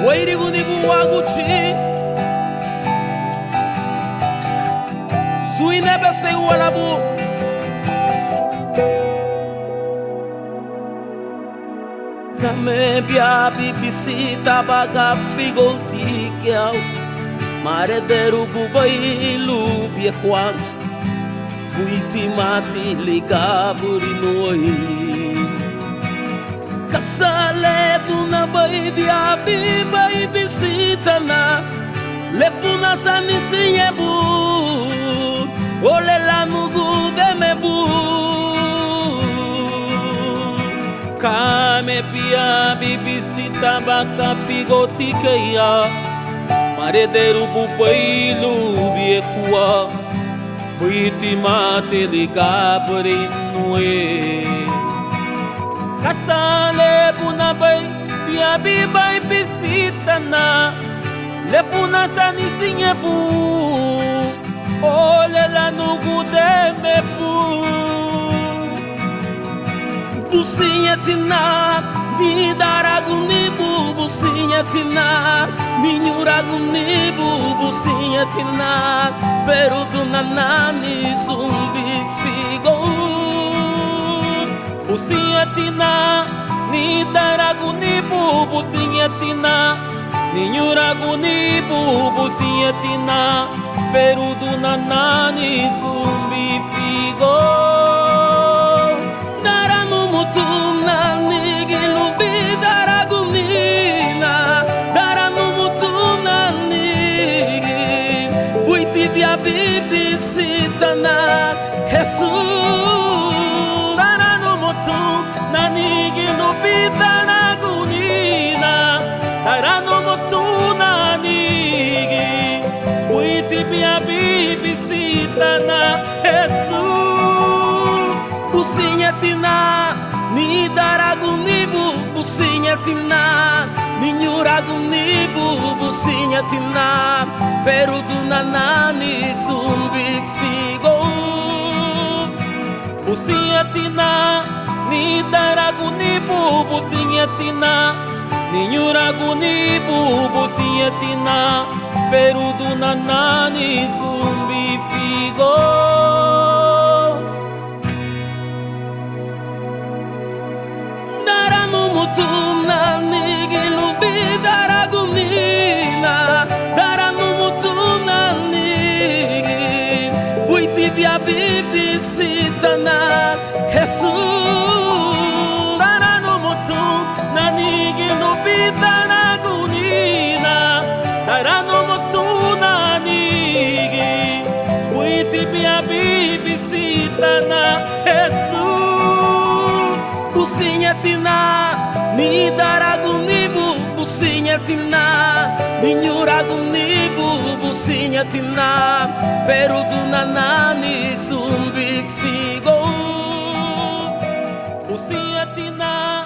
Wairigu nibu waguchi Sui nebe se walabu Kame bia bibisi tabaga figolti kiau Mare deru bubai lubie kwang Buiti mati liga buri noi Kasale buna baby abi baby sitana Lefuna sani sinyebu Ole la mugu de mebu Kame pia bibi sita baka figoti keya Mare deru bubai lubie kwa Buiti mati liga buri noi Kasale buna bay Bia bi bay bisitana Lefuna sani sinyebu Ole la nugu de mebu Businyetina Ni daragunibu Businyetina Ni nyuragunibu Businyetina Feruduna nani zumbi figo Businyetina, ni daragunibu, businyetina, ni nyuragunibu, businyetina, feruduna nani zumbi figo. Daranumutuna nigilubi daragunina, daranumutuna nigi, buiti via bibi sitana, Jesus. Nanigi no pita na gunina Darano motu nanigi Uiti pia bibisita na Jesus Businyetina Ni daragunibu Businyetina Ni nyuragunibu Businyetina Feruduna nani zumbi figo Businyetina Ni daragunibu businyetina Ni nyuragunibu businyetina Feruduna nani zumbi figo Daranumutuna nigilubi daragunina Daranumutuna nigi Buiti via bibisitana Jesus Bibisitana Jesus Businyetina Ni daragunibu Businyetina Ni nyuragunibu Businyetina Feruduna nani zumbi figo Businyetina